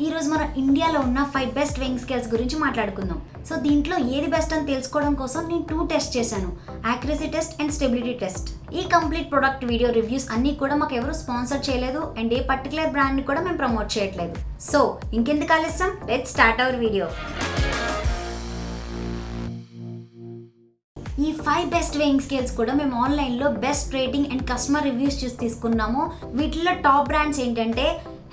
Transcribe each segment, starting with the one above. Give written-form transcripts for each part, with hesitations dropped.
ఈరోజు మనం ఇండియాలో ఉన్న 5 బెస్ట్ వెయింగ్ స్కేల్స్ గురించి మాట్లాడుకుందాం. సో దీంట్లో ఏది బెస్ట్ అని తెలుసుకోవడం కోసం నేను 2 టెస్ట్ చేశాను, accuracy test and stability test. ఈ కంప్లీట్ ప్రొడక్ట్ వీడియో రివ్యూస్ అన్నీ కూడా మాకు ఎవరు స్పాన్సర్ చేయలేదు అండ్ ఏ పర్టికులర్ బ్రాండ్ని కూడా మేము ప్రమోట్ చేయట్లేదు. సో ఇంకెందుకు ఆలస్యం, లెట్స్ స్టార్ట్ అవర్ వీడియో. ఈ 5 బెస్ట్ వెయింగ్ స్కేల్స్ కూడా మేము ఆన్లైన్లో best rating and customer reviews చూసి తీసుకున్నాము. వీటిలో టాప్ బ్రాండ్స్ ఏంటంటే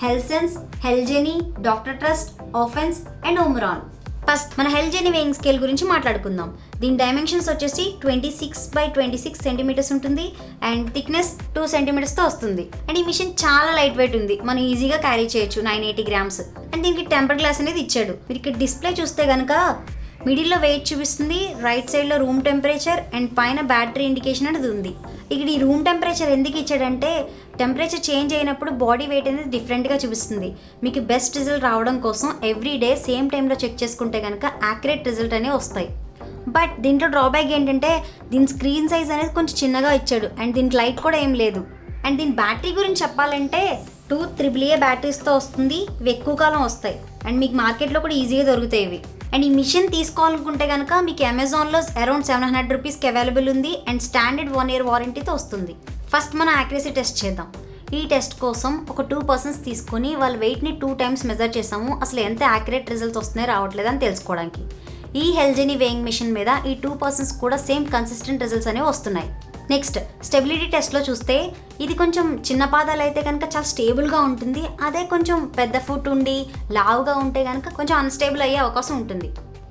హెల్సెన్స్, హెల్జెనీ, డాక్టర్ ట్రస్ట్, ఆఫెన్స్ అండ్ ఓమ్రాన్. ఫస్ట్ మన హెల్జెనీ వెయింగ్ స్కేల్ గురించి మాట్లాడుకుందాం. దీని డైమెన్షన్స్ వచ్చేసి 26x26 సెంటీమీటర్స్ ఉంటుంది అండ్ థిక్నెస్ 2 సెంటీమీటర్స్తో వస్తుంది. అండ్ ఈ మిషన్ చాలా లైట్ వెయిట్ ఉంది, మనం ఈజీగా క్యారీ చేయొచ్చు, 980 గ్రామ్స్. అండ్ దీనికి టెంపర్ గ్లాస్ అనేది ఇచ్చాడు. మీరు ఇక్కడ డిస్ప్లే చూస్తే కనుక మిడిల్లో వెయిట్ చూపిస్తుంది, రైట్ సైడ్లో రూమ్ టెంపరేచర్ అండ్ పైన బ్యాటరీ ఇండికేషన్ అనేది ఉంది. ఇక్కడ ఈ రూమ్ టెంపరేచర్ ఎందుకు ఇచ్చాడంటే టెంపరేచర్ చేంజ్ అయినప్పుడు బాడీ వెయిట్ అనేది డిఫరెంట్గా చూపిస్తుంది. మీకు బెస్ట్ రిజల్ట్ రావడం కోసం ఎవ్రీ డే సేమ్ టైంలో చెక్ చేసుకుంటే కనుక యాక్యురేట్ రిజల్ట్ అనేవి వస్తాయి. బట్ దీంట్లో డ్రాబ్యాక్ ఏంటంటే దీని స్క్రీన్ సైజ్ అనేది కొంచెం చిన్నగా ఇచ్చాడు అండ్ దీనికి లైట్ కూడా ఏం లేదు. అండ్ దీని బ్యాటరీ గురించి చెప్పాలంటే 2 AAA బ్యాటరీస్తో వస్తుంది. ఇవి ఎక్కువ కాలం వస్తాయి అండ్ మీకు మార్కెట్లో కూడా ఈజీగా దొరుకుతాయి ఇవి. అండ్ ఈ మిషన్ తీసుకోవాలనుకుంటే కనుక మీకు అమెజాన్లో అరౌండ్ 700 రూపీస్కి అవైలబుల్ ఉంది అండ్ స్టాండర్డ్ 1 year వారంటీతో వస్తుంది. ఫస్ట్ మనం యాక్యురసీ టెస్ట్ చేద్దాం. ఈ టెస్ట్ కోసం ఒక 2 persons తీసుకొని వాళ్ళ వెయిట్ని 2 times మెజర్ చేసాము, అసలు ఎంత యాక్యురేట్ రిజల్ట్స్ వస్తున్నాయో రావట్లేదని తెలుసుకోవడానికి. ఈ హెల్జెనీ వెయింగ్ మిషన్ మీద ఈ 2 persons కూడా సేమ్ కన్సిస్టెంట్ రిజల్ట్స్ అనేవి వస్తున్నాయి. నెక్స్ట్ స్టెబిలిటీ టెస్ట్లో చూస్తే ఇది కొంచెం చిన్న పాదాలు అయితే కనుక చాలా స్టేబుల్గా ఉంటుంది. అదే కొంచెం పెద్ద ఫుట్ ఉండి లావుగా ఉంటే కనుక కొంచెం అన్స్టేబుల్ అయ్యే అవకాశం ఉంటుంది.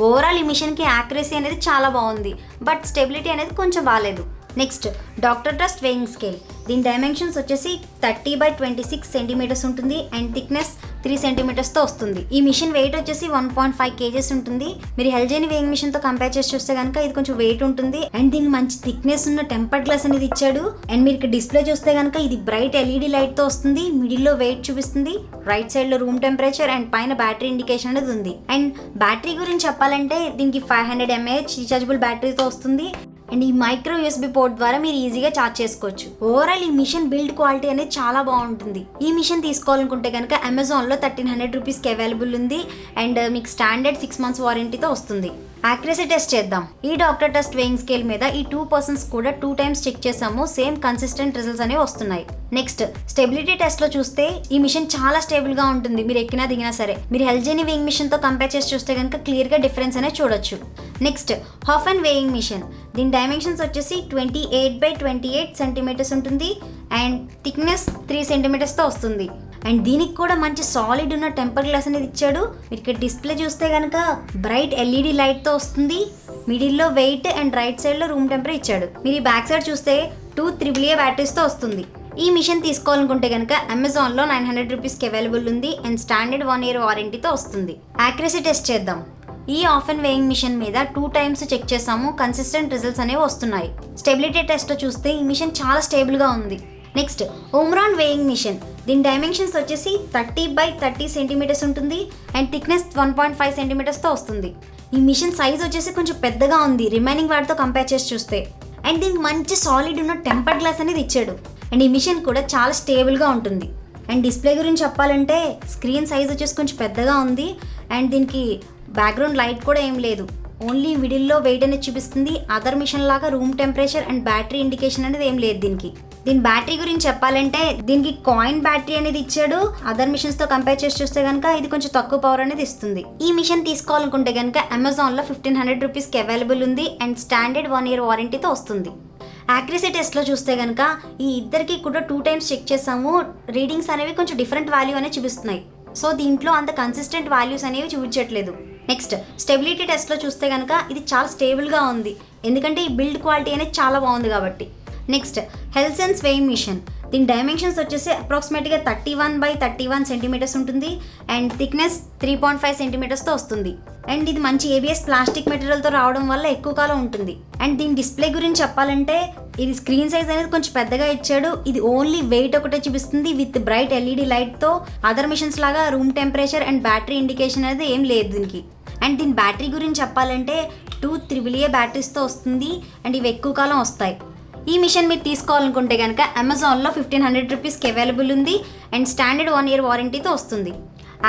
ఓవరాల్ ఈ మిషన్కి యాక్యురసీ అనేది చాలా బాగుంది, బట్ స్టెబిలిటీ అనేది కొంచెం బాగాలేదు. Next doctor trust weighing scale. దీని డైమెన్షన్స్ వచ్చేసి 30x26 సెంటీమీటర్స్ ఉంటుంది అండ్ థిక్నెస్ 3 సెంటీమీటర్స్తో వస్తుంది. ఈ మిషన్ వెయిట్ వచ్చేసి 1.5 kgs ఉంటుంది. మీరు హెల్జెనీ వెయింగ్ మిషన్తో కంపేర్ చేసి చూస్తే కనుక ఇది కొంచెం వెయిట్ ఉంటుంది అండ్ దీనికి మంచి థిక్నెస్ ఉన్న టెంపర్డ్ గ్లాస్ అనేది ఇచ్చాడు. అండ్ మీరు ఇక్కడ డిస్ప్లే చూస్తే కనుక ఇది బ్రైట్ LED లైట్తో వస్తుంది. మిడిల్లో వెయిట్ చూపిస్తుంది, రైట్ సైడ్లో రూమ్ టెంపరేచర్ అండ్ పైన బ్యాటరీ ఇండికేషన్ అనేది ఉంది. అండ్ బ్యాటరీ గురించి చెప్పాలంటే దీనికి 500 mAh రీచార్జబుల్ బ్యాటరీతో వస్తుంది అండ్ ఈ మైక్రో USB పోర్ట్ ద్వారా మీరు ఈజీగా ఛార్జ్ చేసుకోవచ్చు. ఓవరాల్ ఈ మిషన్ బిల్డ్ క్వాలిటీ అనేది చాలా బాగుంటుంది. ఈ మిషన్ తీసుకోవాలనుకుంటే కనుక అమెజాన్లో 1300 రూపీస్కి అవైలబుల్ ఉంది అండ్ మీకు స్టాండర్డ్ 6 months వారంటీతో వస్తుంది. యాక్యురసీ టెస్ట్ చేద్దాం. ఈ డాక్టర్ టెస్ట్ వెయింగ్ స్కేల్ మీద ఈ 2 persons కూడా 2 times చెక్ చేసాము, సేమ్ కన్సిస్టెంట్ రిజల్ట్స్ అనేవి వస్తున్నాయి. నెక్స్ట్ స్టెబిలిటీ టెస్ట్లో చూస్తే ఈ మిషన్ చాలా స్టేబుల్గా ఉంటుంది, మీరు ఎక్కినా దిగినా సరే. మీరు హెల్జెనీ వెయింగ్ మిషన్తో కంపేర్ చేసి చూస్తే కనుక క్లియర్గా డిఫరెన్స్ అనేది చూడొచ్చు. Next Hoffen weighing machine. దీని డైమెన్షన్స్ వచ్చేసి 28x28 సెంటీమీటర్స్ ఉంటుంది అండ్ థిక్నెస్ 3 సెంటీమీటర్స్తో వస్తుంది. అండ్ దీనికి కూడా మంచి సాలిడ్ ఉన్న టెంపర్ గ్లాస్ అనేది ఇచ్చాడు. మీరు ఇక్కడ డిస్ప్లే చూస్తే కనుక బ్రైట్ LED లైట్తో వస్తుంది. మిడిల్లో వెయిట్ అండ్ రైట్ సైడ్లో రూమ్ టెంపరేచర్ ఇచ్చాడు. మీరు ఈ బ్యాక్ సైడ్ చూస్తే 2 AAA బ్యాటరీస్తో వస్తుంది. ఈ మిషన్ తీసుకోవాలనుకుంటే కనుక అమెజాన్లో 900 రూపీస్కి అవైలబుల్ ఉంది అండ్ స్టాండర్డ్ 1 year వారంటీతో వస్తుంది. యాక్యురసీ టెస్ట్ చేద్దాం. ఈ ఆఫెన్ వెయింగ్ మిషన్ మీద 2 times చెక్ చేసాము, కన్సిస్టెంట్ రిజల్ట్స్ అనేవి వస్తున్నాయి. స్టెబిలిటీ టెస్ట్లో చూస్తే ఈ మిషన్ చాలా స్టేబుల్గా ఉంది. Next Omron weighing machine. దీని డైమెన్షన్స్ వచ్చేసి 30x30 సెంటీమీటర్స్ ఉంటుంది అండ్ థిక్నెస్ 1.5 సెంటీమీటర్స్తో వస్తుంది. ఈ మిషన్ సైజ్ వచ్చేసి కొంచెం పెద్దగా ఉంది రిమైనింగ్ వాటితో కంపేర్ చేసి చూస్తే. అండ్ దీనికి మంచి సాలిడ్ ఉన్న టెంపర్డ్ గ్లాస్ అనేది ఇచ్చాడు అండ్ ఈ మిషన్ కూడా చాలా స్టేబుల్గా ఉంటుంది. అండ్ డిస్ప్లే గురించి చెప్పాలంటే స్క్రీన్ సైజ్ వచ్చేసి కొంచెం పెద్దగా ఉంది అండ్ దీనికి బ్యాక్గ్రౌండ్ లైట్ కూడా ఏం లేదు, ఓన్లీ మిడిల్లో వెయిట్ అనేది చూపిస్తుంది. అదర్ మిషన్ లాగా room temperature and battery indication అనేది ఏం లేదు దీనికి. దీని బ్యాటరీ గురించి చెప్పాలంటే దీనికి కాయిన్ బ్యాటరీ అనేది ఇచ్చాడు. అదర్ మిషన్స్తో కంపేర్ చేసి చూస్తే కనుక ఇది కొంచెం తక్కువ పవర్ అనేది ఇస్తుంది. ఈ మిషన్ తీసుకోవాలనుకుంటే కనుక అమెజాన్లో 1500 రూపీస్కి అవైలబుల్ ఉంది అండ్ స్టాండర్డ్ 1 year వారంటీతో వస్తుంది. యాక్యురసీ టెస్ట్లో చూస్తే కనుక ఈ ఇద్దరికి కూడా 2 times చెక్ చేసాము, రీడింగ్స్ అనేవి కొంచెం డిఫరెంట్ వాల్యూ అనేవి చూపిస్తున్నాయి. సో దీంట్లో అంత కన్సిస్టెంట్ వాల్యూస్ అనేవి చూపించట్లేదు. నెక్స్ట్ స్టెబిలిటీ టెస్ట్లో చూస్తే కనుక ఇది చాలా స్టేబుల్గా ఉంది, ఎందుకంటే ఈ బిల్డ్ క్వాలిటీ అనేది చాలా బాగుంది కాబట్టి. Next Healthsense weighing machine. దీని డైమెన్షన్స్ వచ్చేసి అప్రాక్సిమేట్గా 31x31 సెంటీమీటర్స్ ఉంటుంది అండ్ థిక్నెస్ 3.5 సెంటీమీటర్స్తో వస్తుంది. అండ్ ఇది మంచి ABS ప్లాస్టిక్ మెటీరియల్తో రావడం వల్ల ఎక్కువ కాలం ఉంటుంది. అండ్ దీని డిస్ప్లే గురించి చెప్పాలంటే ఇది స్క్రీన్ సైజ్ అనేది కొంచెం పెద్దగా ఇచ్చాడు. ఇది ఓన్లీ వెయిట్ ఒకటే చూపిస్తుంది విత్ బ్రైట్ LED లైట్తో. అదర్ మిషన్స్ లాగా room temperature and battery indication అనేది ఏం లేదు దీనికి. అండ్ దీని బ్యాటరీ గురించి చెప్పాలంటే 2 AAA బ్యాటరీస్తో వస్తుంది అండ్ ఇవి ఎక్కువ కాలం వస్తాయి. ఈ మిషన్ మీరు తీసుకోవాలనుకుంటే కనుక అమెజాన్లో 1500 రూపీస్కి అవైలబుల్ ఉంది అండ్ స్టాండర్డ్ 1 year వారంటీతో వస్తుంది.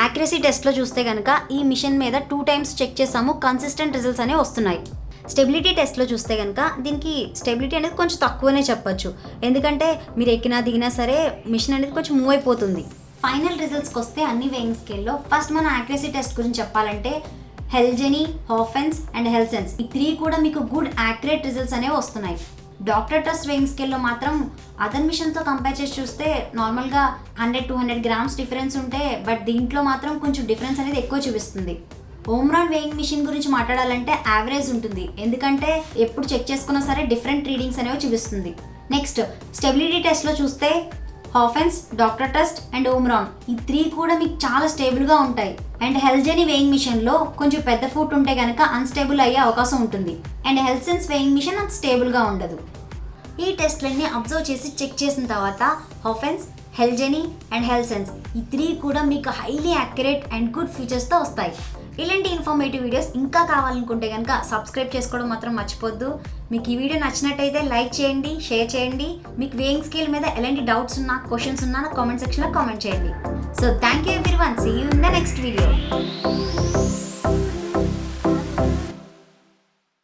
యాక్యురసీ టెస్ట్లో చూస్తే కనుక ఈ మిషన్ మీద 2 times చెక్ చేసాము, కన్సిస్టెంట్ రిజల్ట్స్ అనేవి వస్తున్నాయి. స్టెబిలిటీ టెస్ట్లో చూస్తే కనుక దీనికి స్టెబిలిటీ అనేది కొంచెం తక్కువనే చెప్పొచ్చు, ఎందుకంటే మీరు ఎక్కినా దిగినా సరే మిషన్ అనేది కొంచెం మూవ్ అయిపోతుంది. ఫైనల్ రిజల్ట్స్కి వస్తే అన్ని వేయింగ్ స్కేల్లో ఫస్ట్ మన యాక్యురసీ టెస్ట్ గురించి చెప్పాలంటే హెల్జెనీ, హాఫెన్స్ అండ్ హెల్సెన్స్ ఈ 3 కూడా మీకు గుడ్ యాక్యురేట్ రిజల్ట్స్ అనేవి వస్తున్నాయి. డాక్టర్ ట్రస్ట్ వేయింగ్ స్కేల్లో మాత్రం అదర్ మిషన్తో కంపేర్ చేసి చూస్తే నార్మల్గా 100-200 grams డిఫరెన్స్ ఉంటే, బట్ దీంట్లో మాత్రం కొంచెం డిఫరెన్స్ అనేది ఎక్కువ చూపిస్తుంది. ఓమ్రాన్ వేయింగ్ మిషన్ గురించి మాట్లాడాలంటే యావరేజ్ ఉంటుంది, ఎందుకంటే ఎప్పుడు చెక్ చేసుకున్నా సరే డిఫరెంట్ రీడింగ్స్ అనేవి చూపిస్తుంది. నెక్స్ట్ స్టెబిలిటీ టెస్ట్లో చూస్తే హాఫెన్స్, డాక్టర్ ట్రస్ట్ అండ్ ఓమ్రాన్ ఈ 3 కూడా మీకు చాలా స్టేబుల్గా ఉంటాయి. అండ్ హెల్జెనీ వేయింగ్ మిషన్లో కొంచెం పెద్ద ఫుట్ ఉంటే కనుక అన్స్టేబుల్ అయ్యే అవకాశం ఉంటుంది. అండ్ హెల్సెన్స్ వేయింగ్ మిషన్ అంత స్టేబుల్గా ఉండదు. ఈ టెస్ట్లన్నీ అబ్జర్వ్ చేసి చెక్ చేసిన తర్వాత హాఫెన్స్, హెల్జెనీ అండ్ హెల్సెన్స్ ఈ 3 కూడా మీకు హైలీ యాక్యురేట్ అండ్ గుడ్ ఫీచర్స్తో వస్తాయి. ఇలాంటి ఇన్ఫర్మేటివ్ వీడియోస్ ఇంకా కావాలనుకుంటే కనుక సబ్స్క్రైబ్ చేసుకోవడం మాత్రం మర్చిపోద్దు. మీకు ఈ వీడియో నచ్చినట్టయితే లైక్ చేయండి, షేర్ చేయండి. మీకు వేయింగ్ స్కేల్ మీద ఎలాంటి డౌట్స్ ఉన్నా, క్వశ్చన్స్ ఉన్నా నా కామెంట్ సెక్షన్లో కామెంట్ చేయండి. So thank you everyone, see you in the next video.